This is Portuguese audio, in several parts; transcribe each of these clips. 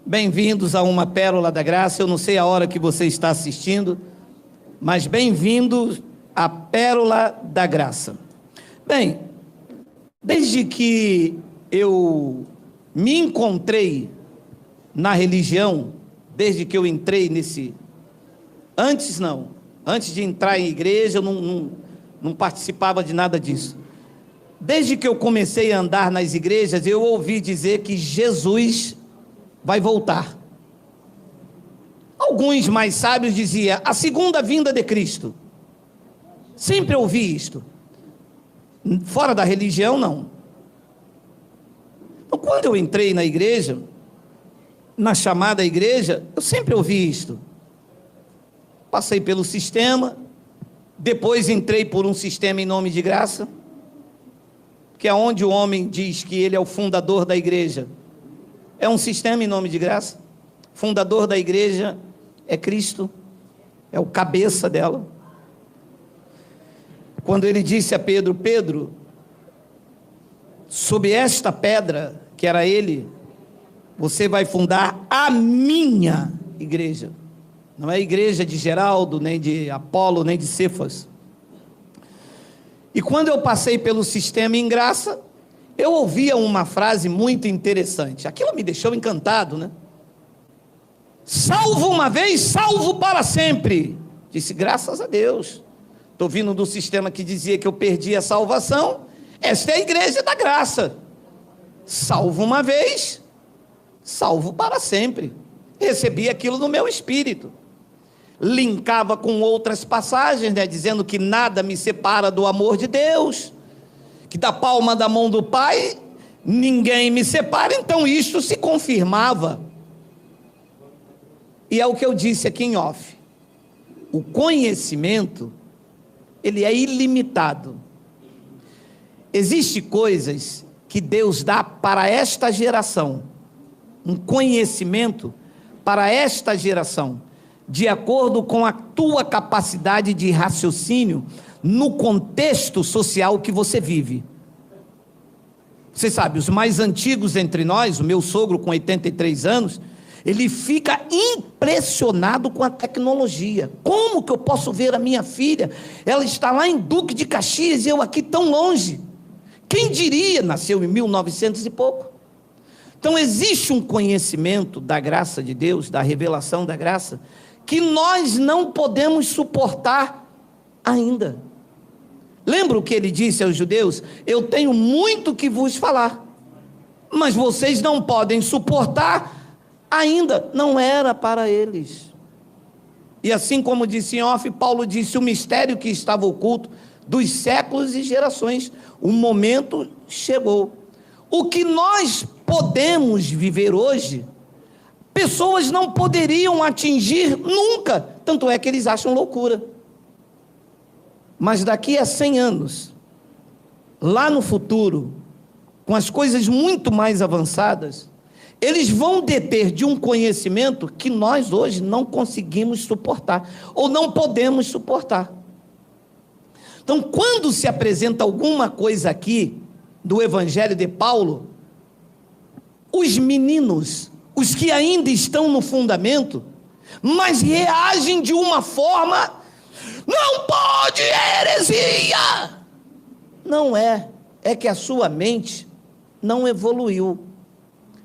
Bem-vindos a uma Pérola da Graça. Eu não sei a hora que você está assistindo, mas bem-vindos à Pérola da Graça. Bem, desde que eu me encontrei na religião, desde que eu entrei nesse... Antes de entrar em igreja, eu não participava de nada disso. Desde que eu comecei a andar nas igrejas, eu ouvi dizer que Jesus vai voltar. Alguns mais sábios diziam, a segunda vinda de Cristo. Sempre ouvi isto. Fora da religião, não. Então, quando eu entrei na igreja, na chamada igreja, eu sempre ouvi isto. Passei pelo sistema, depois entrei por um sistema em nome de graça, que é onde o homem diz que ele é o fundador da igreja. É um sistema em nome de graça. Fundador da igreja é Cristo, é o cabeça dela. Quando ele disse a Pedro, Pedro, sob esta pedra, que era ele, você vai fundar a minha igreja. Não é a igreja de Geraldo, nem de Apolo, nem de Cefas. E quando eu passei pelo sistema em graça, eu ouvia uma frase muito interessante. Aquilo me deixou encantado, né? Salvo uma vez, salvo para sempre. Disse, graças a Deus. Estou vindo do sistema que dizia que eu perdi a salvação. Esta é a igreja da graça. Salvo uma vez, salvo para sempre. Recebi aquilo no meu espírito. Linkava com outras passagens, né, dizendo que nada me separa do amor de Deus, que da palma da mão do Pai ninguém me separa. Então isto se confirmava. E é o que eu disse aqui em off. O conhecimento, ele é ilimitado. Existem coisas que Deus dá para esta geração, um conhecimento para esta geração, de acordo com a tua capacidade de raciocínio no contexto social que você vive. Você sabe, os mais antigos entre nós, o meu sogro com 83 anos, ele fica impressionado com a tecnologia. Como que eu posso ver a minha filha? Ela está lá em Duque de Caxias e eu aqui tão longe. Quem diria? Nasceu em 1900 e pouco. Então existe um conhecimento da graça de Deus, da revelação da graça, que nós não podemos suportar ainda. Lembra o que ele disse aos judeus? Eu tenho muito que vos falar, mas vocês não podem suportar ainda. Não era para eles. E assim como disse em off, Paulo disse, o mistério que estava oculto dos séculos e gerações, o momento chegou. O que nós podemos viver hoje, pessoas não poderiam atingir nunca, tanto é que eles acham loucura. Mas daqui a 100 anos, lá no futuro, com as coisas muito mais avançadas, eles vão deter de um conhecimento que nós hoje não conseguimos suportar, ou não podemos suportar. Então, quando se apresenta alguma coisa aqui, do Evangelho de Paulo, os meninos, os que ainda estão no fundamento, mas reagem de uma forma, não pode, heresia! Não é, é que a sua mente não evoluiu,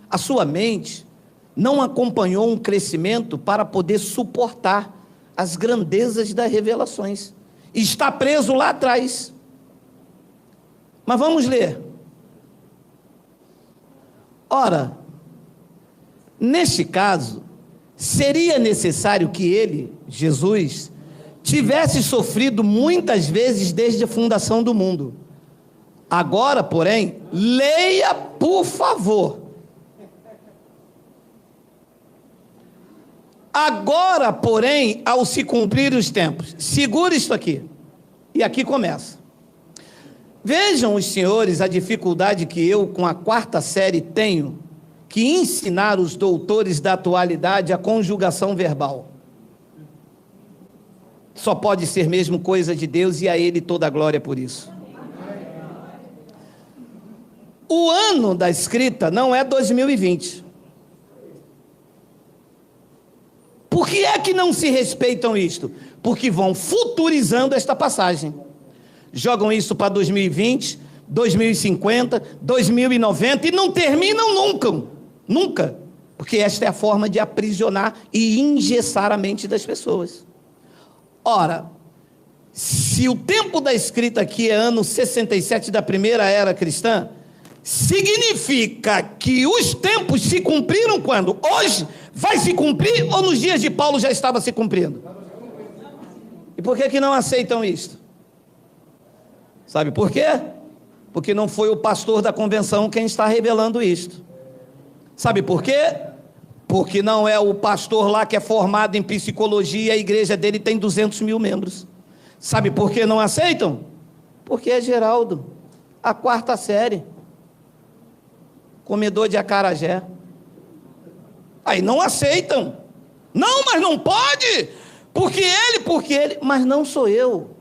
a sua mente não acompanhou um crescimento para poder suportar as grandezas das revelações, está preso lá atrás. Mas vamos ler. Ora, neste caso, seria necessário que ele, Jesus, tivesse sofrido muitas vezes desde a fundação do mundo. Agora, porém, leia, por favor. Agora, porém, ao se cumprir os tempos, segura isso aqui, e aqui começa. Vejam os senhores a dificuldade que eu, com a 4ª série, tenho que ensinar os doutores da atualidade a conjugação verbal. Só pode ser mesmo coisa de Deus e a Ele toda a glória por isso. O ano da escrita não é 2020. que é que não se respeitam isto? Porque vão futurizando esta passagem. Jogam isso para 2020, 2050, 2090 e não terminam nunca. Nunca. Porque esta é a forma de aprisionar e engessar a mente das pessoas. Ora, se o tempo da escrita aqui é ano 67 da primeira era cristã, significa que os tempos se cumpriram quando? Hoje vai se cumprir ou nos dias de Paulo já estava se cumprindo? E por que não aceitam isto? Sabe por quê? Porque não foi o pastor da convenção quem está revelando isto. Sabe por quê? Porque não é o pastor lá que é formado em psicologia e a igreja dele tem 200 mil membros. Sabe por que não aceitam? Porque é Geraldo, a quarta série, comedor de acarajé. Aí não aceitam. Não, mas não pode, porque ele, mas não sou eu.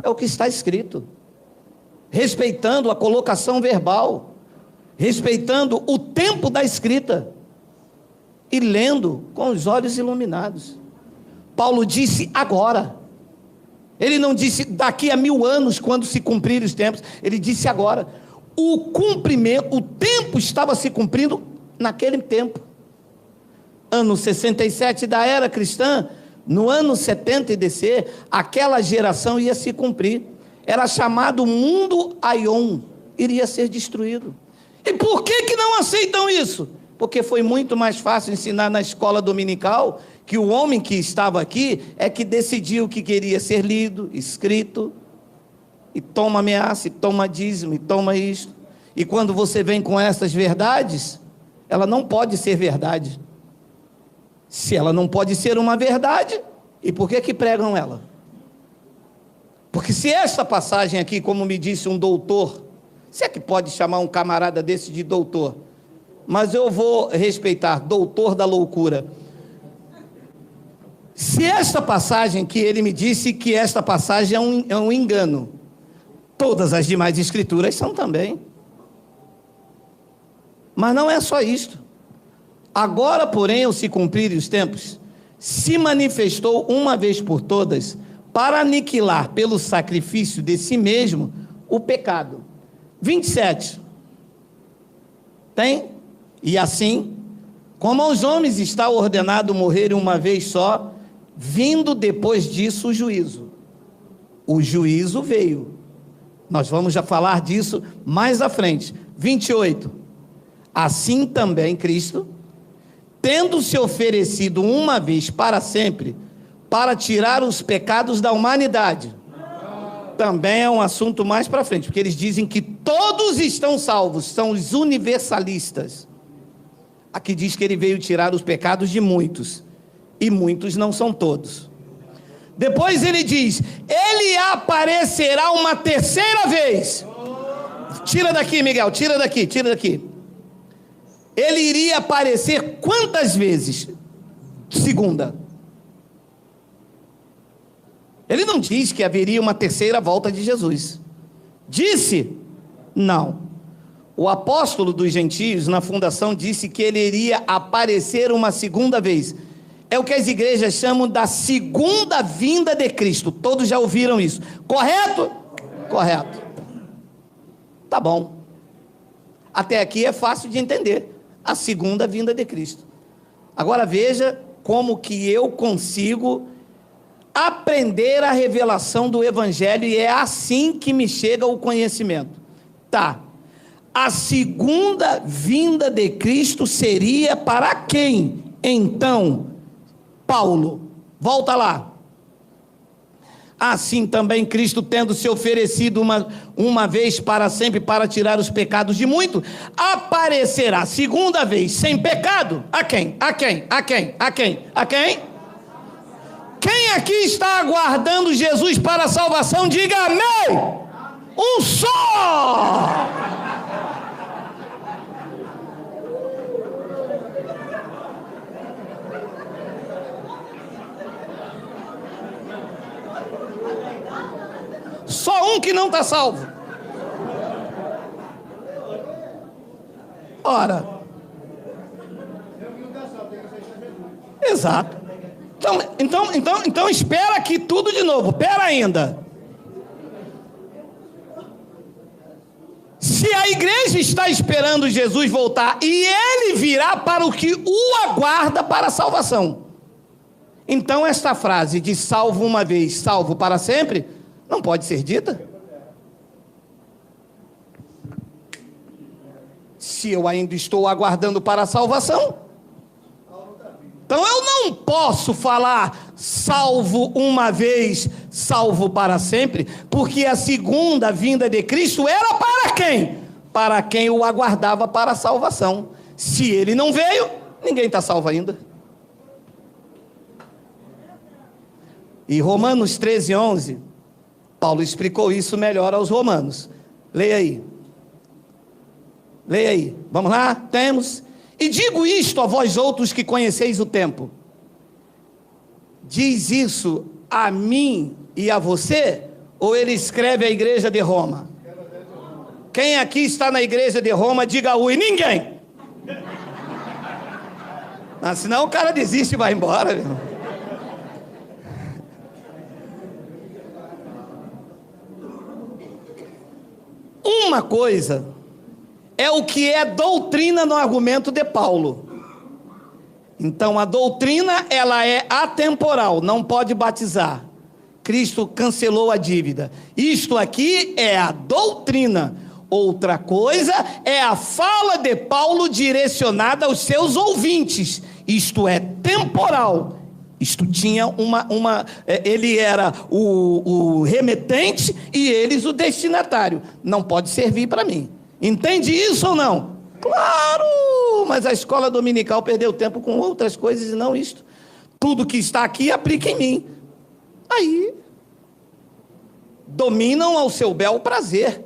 É o que está escrito. Respeitando a colocação verbal, respeitando o tempo da escrita e lendo com os olhos iluminados. Paulo disse agora. Ele não disse daqui a 1000 anos, quando se cumprirem os tempos. Ele disse agora. O cumprimento, o tempo estava se cumprindo naquele tempo. Ano 67 da era cristã, no ano 70 e descer, aquela geração ia se cumprir. Era chamado mundo Aion, iria ser destruído. E por que não aceitam isso? Porque foi muito mais fácil ensinar na escola dominical que o homem que estava aqui é que decidiu o que queria ser lido, escrito, e toma ameaça, e toma dízimo, e toma isto. E quando você vem com essas verdades, ela não pode ser verdade. Se ela não pode ser uma verdade, e por que pregam ela? Porque se esta passagem aqui, como me disse um doutor, se é que pode chamar um camarada desse de doutor, mas eu vou respeitar, doutor da loucura. Se esta passagem que ele me disse que esta passagem é um engano, todas as demais escrituras são também. Mas não é só isto. Agora, porém, ao se cumprirem os tempos, se manifestou uma vez por todas, para aniquilar pelo sacrifício de si mesmo o pecado. 27. Tem? E assim, como aos homens está ordenado morrerem uma vez só, vindo depois disso o juízo. O juízo veio. Nós vamos já falar disso mais à frente. 28. Assim também Cristo, tendo se oferecido uma vez para sempre, para tirar os pecados da humanidade. Também é um assunto mais para frente, porque eles dizem que todos estão salvos, são os universalistas. Aqui diz que ele veio tirar os pecados de muitos, e muitos não são todos. Depois ele diz, ele aparecerá uma terceira vez. Tira daqui, Miguel, tira daqui. Ele iria aparecer quantas vezes? Segunda. Ele não diz que haveria uma terceira volta de Jesus. Disse? Não. O apóstolo dos gentios, na fundação, disse que ele iria aparecer uma segunda vez. É o que as igrejas chamam da segunda vinda de Cristo. Todos já ouviram isso. Correto? Correto. Tá bom. Até aqui é fácil de entender. A segunda vinda de Cristo. Agora veja como que eu consigo aprender a revelação do Evangelho, e é assim que me chega o conhecimento. Tá. A segunda vinda de Cristo seria para quem? Então, Paulo, volta lá. Assim também Cristo, tendo se oferecido uma vez para sempre para tirar os pecados de muito, aparecerá segunda vez sem pecado. A quem? Quem aqui está aguardando Jesus para a salvação? Diga amém. Um só. Só um que não está salvo. Ora. Exato. Então espera aqui tudo de novo. Espera ainda. Se a igreja está esperando Jesus voltar e ele virá para o que o aguarda para a salvação, então esta frase de salvo uma vez, salvo para sempre, não pode ser dita. Se eu ainda estou aguardando para a salvação, então eu não posso falar salvo uma vez, salvo para sempre, porque a segunda vinda de Cristo era para quem? Para quem o aguardava para a salvação. Se ele não veio, ninguém está salvo ainda. E Romanos 13:11, Paulo explicou isso melhor aos romanos. Leia aí. Leia aí. Vamos lá? Temos. E digo isto a vós outros que conheceis o tempo. Diz isso a mim e a você? Ou ele escreve à igreja de Roma? Quem aqui está na igreja de Roma, diga ui. Ninguém. Ah, senão o cara desiste e vai embora, meu. Uma coisa é o que é doutrina no argumento de Paulo. Então a doutrina, ela é atemporal, não pode batizar. Cristo cancelou a dívida. Isto aqui é a doutrina. Outra coisa é a fala de Paulo direcionada aos seus ouvintes. Isto é temporal. Isto tinha ele era o remetente e eles o destinatário. Não pode servir para mim. Entende isso ou não? Claro! Mas a escola dominical perdeu tempo com outras coisas e não isto. Tudo que está aqui aplica em mim. Aí dominam ao seu bel prazer.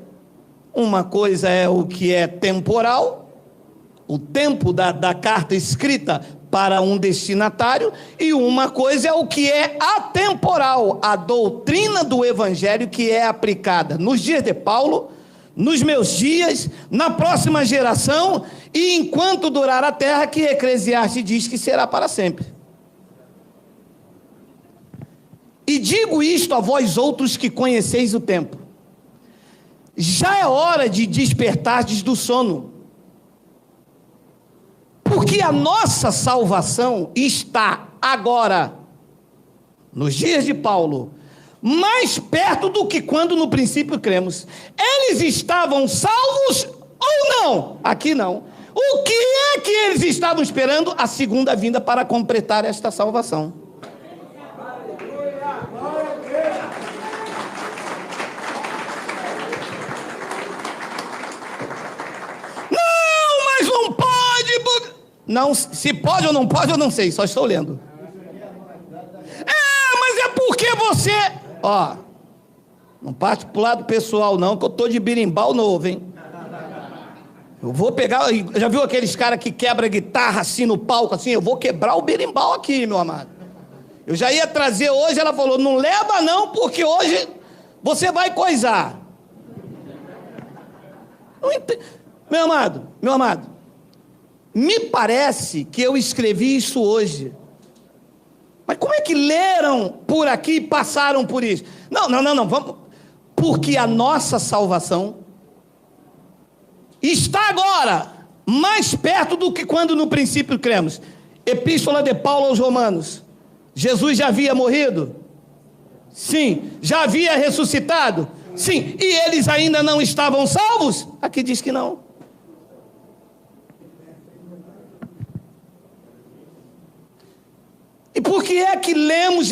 Uma coisa é o que é temporal, o tempo da carta escrita para um destinatário, e uma coisa é o que é atemporal, a doutrina do evangelho que é aplicada nos dias de Paulo, nos meus dias, na próxima geração, e enquanto durar a terra, que Eclesiastes diz que será para sempre. E digo isto a vós outros que conheceis o tempo. Já é hora de despertardes do sono, porque a nossa salvação está agora, nos dias de Paulo, mais perto do que quando no princípio cremos. Eles estavam salvos ou não? Aqui não. O que é que eles estavam esperando? A segunda vinda para completar esta salvação. Não, mas não pode. Não, se pode ou não pode, eu não sei, só estou lendo. Mas é porque você... Ó, não parte pro lado pessoal não, que eu tô de birimbau novo, hein? Eu vou pegar... Já viu aqueles caras que quebra guitarra assim no palco, assim? Eu vou quebrar o birimbau aqui, meu amado. Eu já ia trazer hoje, ela falou, não leva não, porque hoje você vai coisar. Meu amado, me parece que eu escrevi isso hoje. Mas como é que leram por aqui e passaram por isso? Não, vamos. Porque a nossa salvação está agora mais perto do que quando no princípio cremos. Epístola de Paulo aos Romanos. Jesus já havia morrido? Sim. Já havia ressuscitado? Sim. E eles ainda não estavam salvos? Aqui diz que não. E por que é que lemos,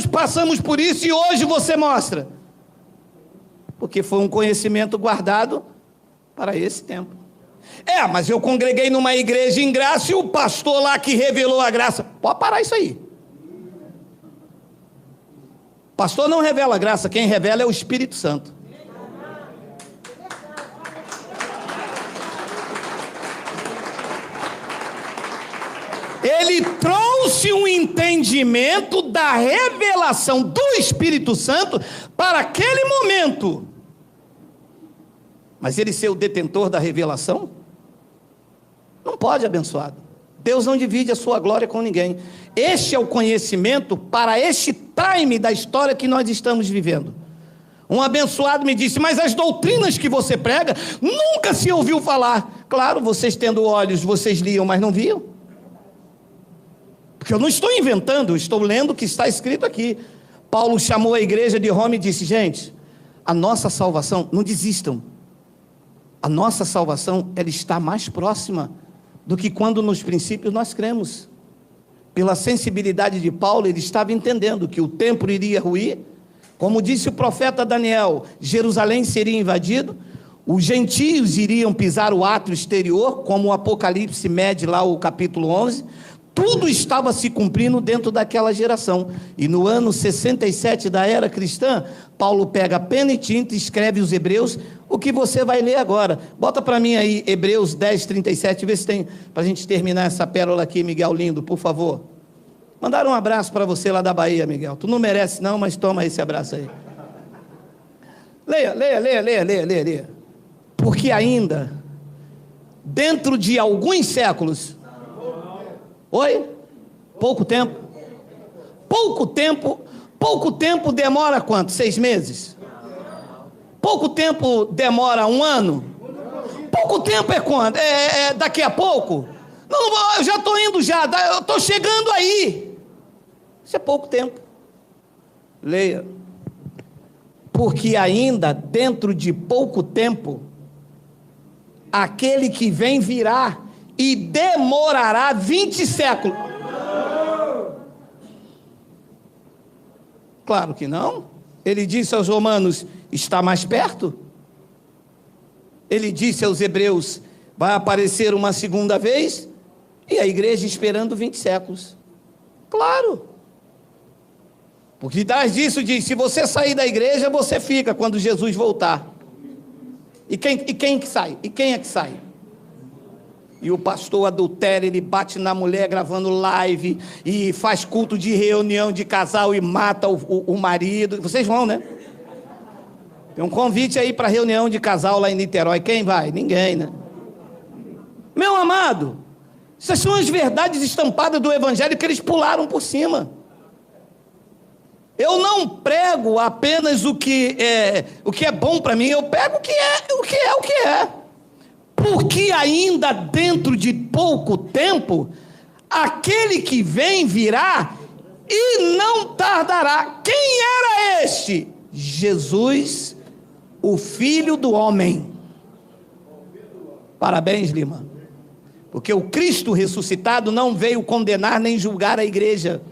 passamos por isso e hoje você mostra? Porque foi um conhecimento guardado para esse tempo. Mas eu congreguei numa igreja em graça e o pastor lá que revelou a graça. Pode parar isso aí. Pastor não revela a graça, quem revela é o Espírito Santo. Ele trouxe um entendimento da revelação do Espírito Santo para aquele momento. Mas ele ser o detentor da revelação? Não pode, abençoado. Deus não divide a sua glória com ninguém. Este é o conhecimento para este time da história que nós estamos vivendo. Um abençoado me disse: mas as doutrinas que você prega, nunca se ouviu falar. Claro, vocês tendo olhos, vocês liam, mas não viam. Porque eu não estou inventando, eu estou lendo o que está escrito aqui. Paulo chamou a igreja de Roma e disse: gente, a nossa salvação, não desistam. A nossa salvação, ela está mais próxima do que quando nos princípios nós cremos. Pela sensibilidade de Paulo, ele estava entendendo que o templo iria ruir. Como disse o profeta Daniel, Jerusalém seria invadido, os gentios iriam pisar o átrio exterior, como o Apocalipse mede lá o capítulo 11, tudo estava se cumprindo dentro daquela geração. E no ano 67 da era cristã, Paulo pega pena e tinta e escreve os Hebreus, o que você vai ler agora. Bota para mim aí Hebreus 10, 37, vê se tem, para a gente terminar essa pérola aqui, Miguel lindo, por favor. Mandaram um abraço para você lá da Bahia, Miguel. Tu não merece não, mas toma esse abraço aí. Leia. Porque ainda, dentro de alguns séculos... Oi? Pouco tempo? Pouco tempo demora quanto? 6 meses? Pouco tempo demora 1 ano? Pouco tempo é quando? É daqui a pouco? Não, eu já estou indo já, eu estou chegando aí. Isso é pouco tempo. Leia. Porque ainda dentro de pouco tempo, aquele que vem virá e demorará 20 séculos. Claro que não. Ele disse aos romanos: está mais perto. Ele disse aos hebreus: vai aparecer uma segunda vez. E a igreja esperando 20 séculos. Claro. Porque atrás disso diz: se você sair da igreja, você fica quando Jesus voltar. E quem que sai? E quem é que sai? E o pastor adultério, ele bate na mulher gravando live, e faz culto de reunião de casal e mata o marido. Vocês vão, né? Tem um convite aí para reunião de casal lá em Niterói. Quem vai? Ninguém, né? Meu amado, essas são as verdades estampadas do evangelho que eles pularam por cima. Eu não prego apenas o que é bom para mim, eu prego o que é. Porque ainda dentro de pouco tempo, aquele que vem virá e não tardará. Quem era este? Jesus, o Filho do Homem. Parabéns, Lima. Porque o Cristo ressuscitado não veio condenar nem julgar a igreja.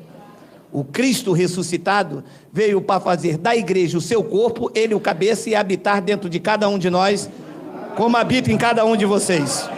O Cristo ressuscitado veio para fazer da igreja o seu corpo, ele o cabeça, e habitar dentro de cada um de nós, como habita em cada um de vocês.